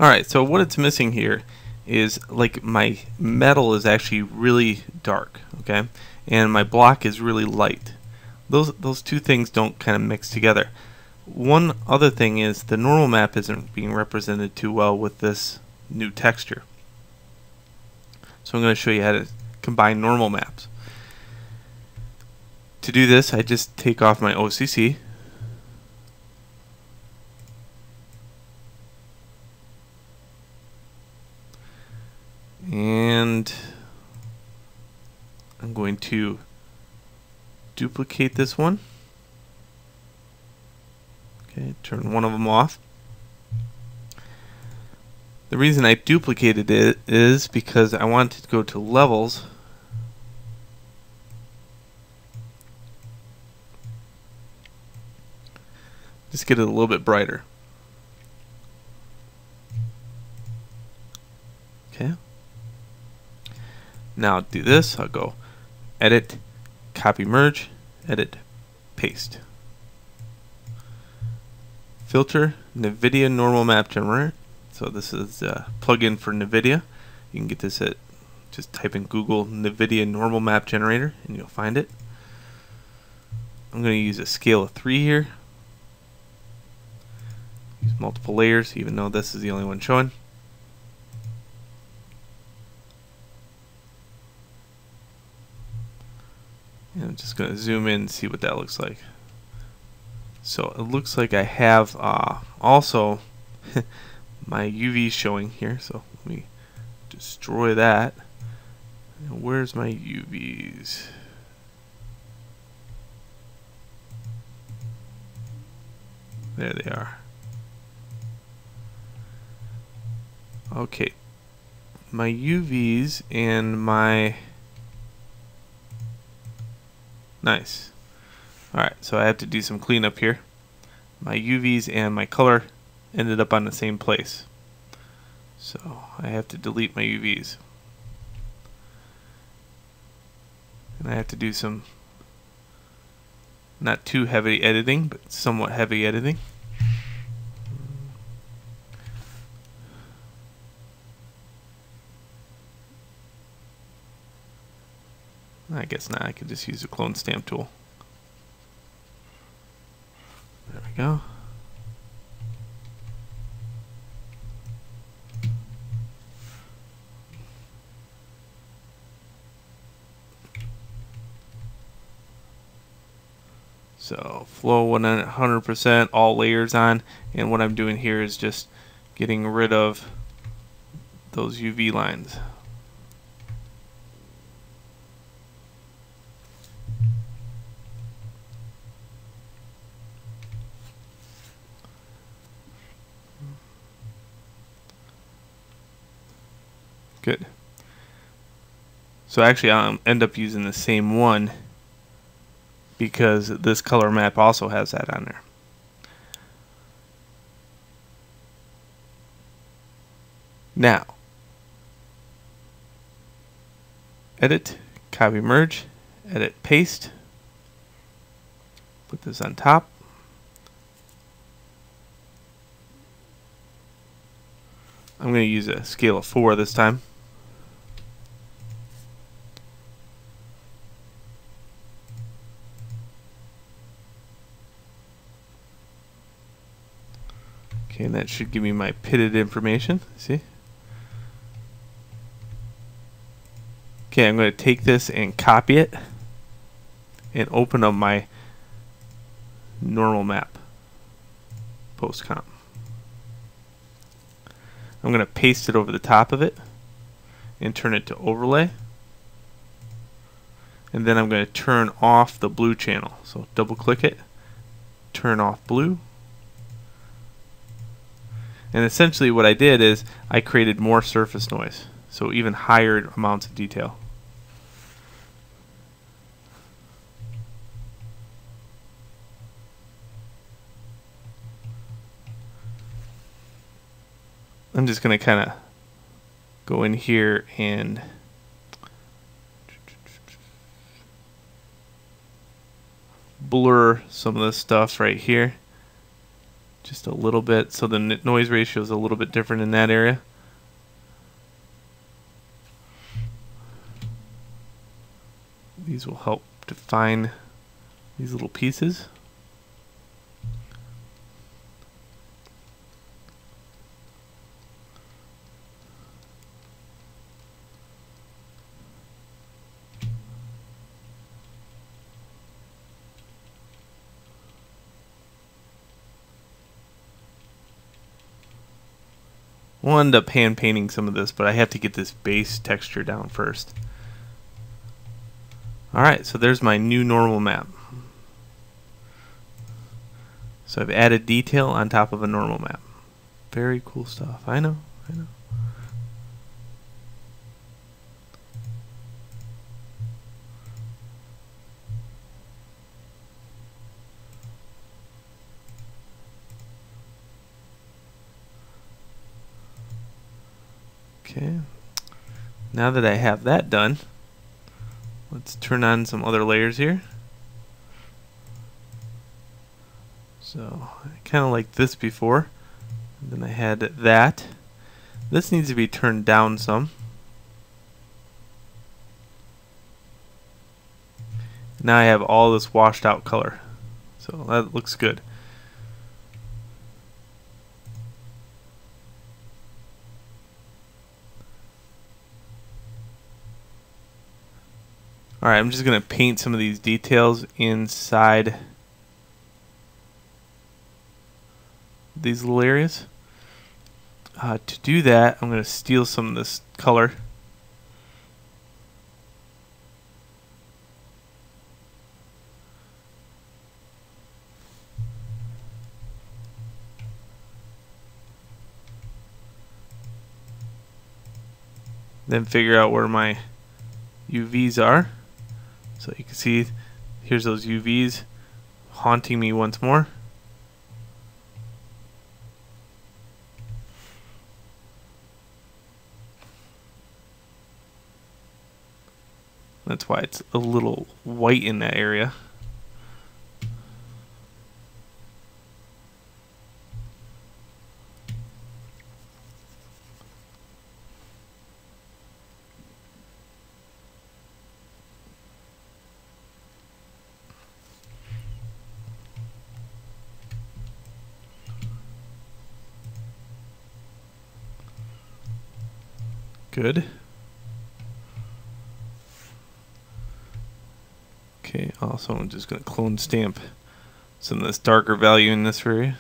Alright, so what it's missing here is, like, my metal is actually really dark, okay, and my block is really light. Those two things don't kind of mix together. One other thing is the normal map isn't being represented too well with this new texture. So I'm going to show you how to combine normal maps. To do this, I just take off my OCC. And I'm going to duplicate this one. Okay, turn one of them off. The reason I duplicated it is because I wanted to go to levels just get it a little bit brighter. Okay. Now do this. I'll go edit, copy merge, edit, paste. Filter, NVIDIA normal map generator. So this is a plugin for NVIDIA. You can get this at, just type in Google NVIDIA normal map generator and you'll find it. I'm going to use a scale of 3 here. Use multiple layers even though this is the only one showing. And I'm just going to zoom in and see what that looks like. So it looks like I have also my UV showing here. So let me destroy that. And where's my UVs? There they are. Okay. My UVs and my... Nice. Alright, so I have to do some cleanup here. My UVs and my color ended up on the same place. So I have to delete my UVs. And I have to do some not too heavy editing, but somewhat heavy editing. I guess not. I could just use the clone stamp tool. There we go. So flow 100%, all layers on, and what I'm doing here is just getting rid of those UV lines. Good. So actually I'll end up using the same one because this color map also has that on there. Now, edit, copy merge, edit paste, put this on top. I'm going to use a scale of 4 this time. Okay, and that should give me my pitted information. See? Okay, I'm going to take this and copy it and open up my normal map post-comp. I'm going to paste it over the top of it and turn it to overlay. And then I'm going to turn off the blue channel. So double click it, turn off blue. And essentially what I did is I created more surface noise, so even higher amounts of detail. I'm just going to kind of go in here and blur some of this stuff right here. just a little bit, so the noise ratio is a little bit different in that area. These will help define these little pieces. We'll end up hand painting some of this, but I have to get this base texture down first. Alright, so there's my new normal map. So I've added detail on top of a normal map. Very cool stuff. I know. Okay, now that I have that done, let's turn on some other layers here. So I kind of like this before, and then I had that. This needs to be turned down some. Now I have all this washed out color, so that looks good. Alright, I'm just going to paint some of these details inside these little areas. To do that, I'm going to steal some of this color. Then figure out where my UVs are. So you can see, here's those UVs haunting me once more. That's why it's a little white in that area. Good. Okay, also I'm just going to clone stamp some of this darker value in this area.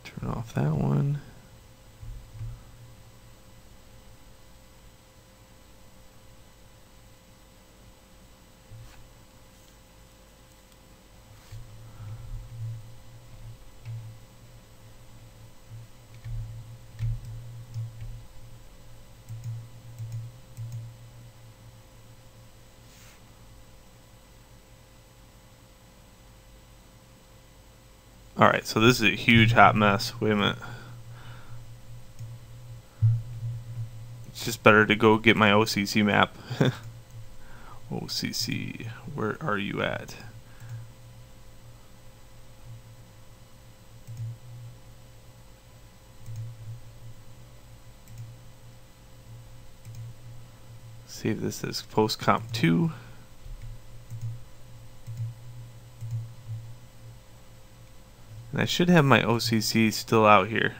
Turn off that one. Alright, so this is a huge hot mess. Wait a minute. It's just better to go get my OCC map. OCC, where are you at? Save this as post comp 2. And I should have my OCC still out here.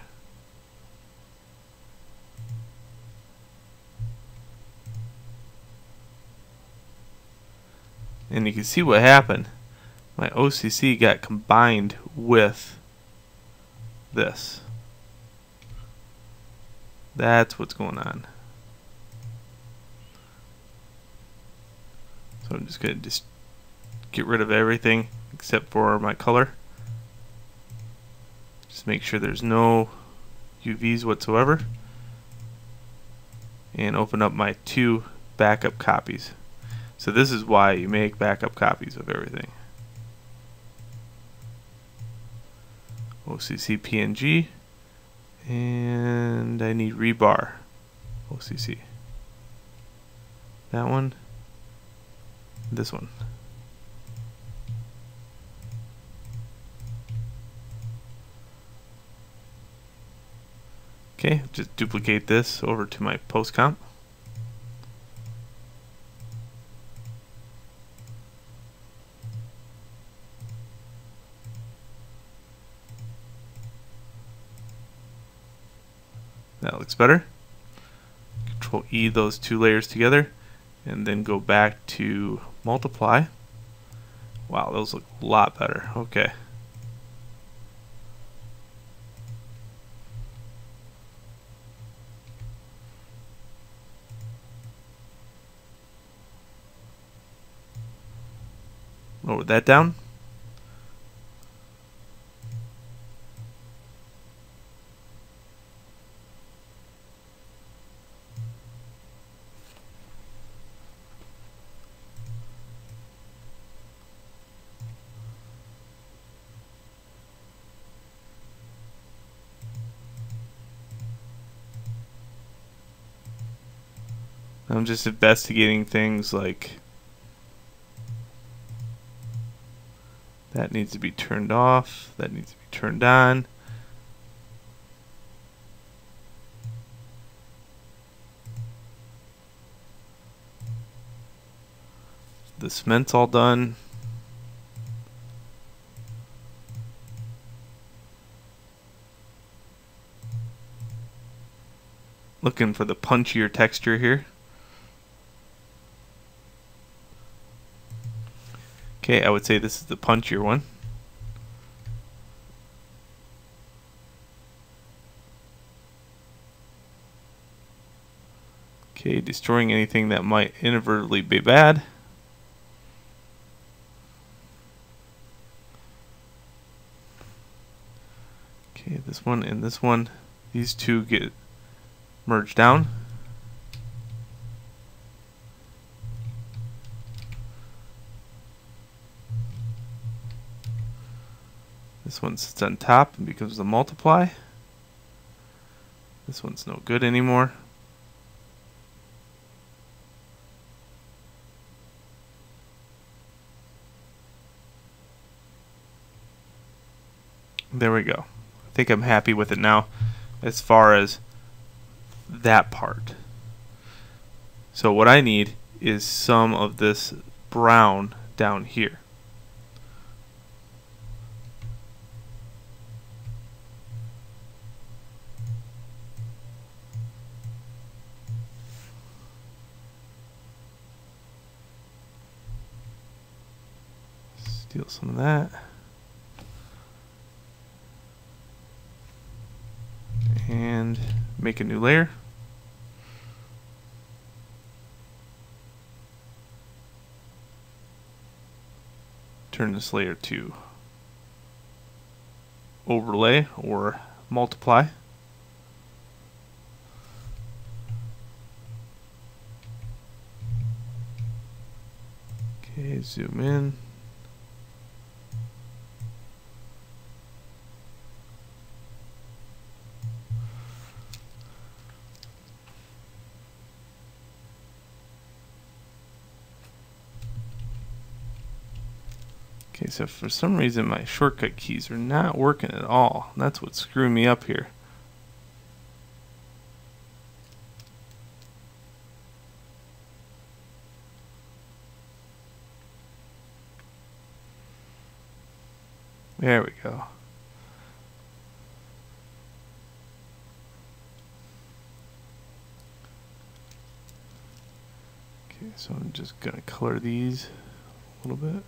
And you can see what happened. My OCC got combined with this. That's what's going on. So I'm just going to just get rid of everything except for my color. Just make sure there's no UVs whatsoever. And open up my 2 backup copies. So this is why you make backup copies of everything. OCC PNG. And I need rebar. OCC. That one. This one. Okay, just duplicate this over to my post comp. That looks better. Control E those two layers together and then go back to multiply. Wow, those look a lot better. Okay. Lower that down. I'm just investigating things like that needs to be turned off, that needs to be turned on. The cement's all done. Looking for the punchier texture here. Okay, I would say this is the punchier one. Okay, destroying anything that might inadvertently be bad. Okay, this one and this one, these two get merged down. This one sits on top and becomes the multiply. This one's no good anymore. There we go. I think I'm happy with it now as far as that part. So what I need is some of this brown down here. Steal some of that. And make a new layer. Turn this layer to overlay or multiply. Okay, zoom in. Okay, so for some reason my shortcut keys are not working at all. That's what's screwing me up here. There we go. Okay, so I'm just gonna color these a little bit.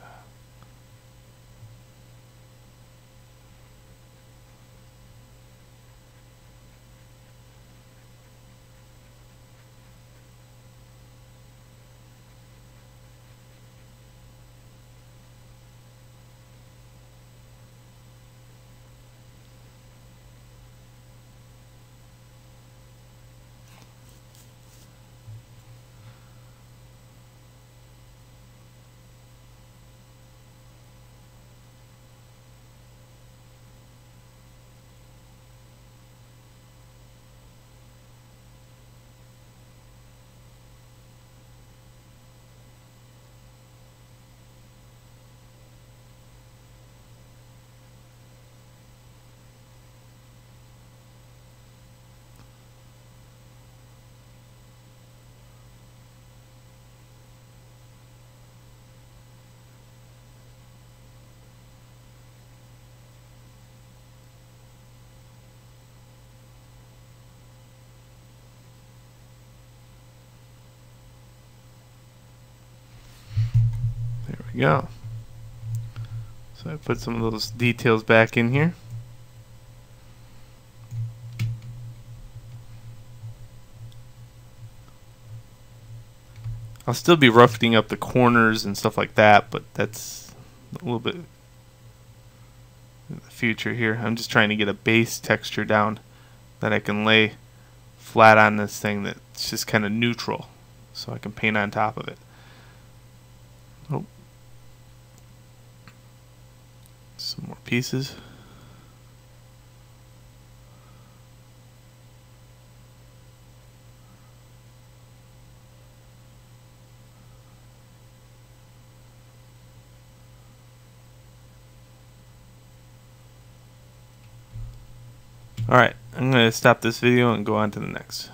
we go. So I put some of those details back in here. I'll still be roughening up the corners and stuff like that, but that's a little bit in the future here. I'm just trying to get a base texture down that I can lay flat on this thing that's just kind of neutral, so I can paint on top of it. Oh, some more pieces. Alright, I'm going to stop this video and go on to the next.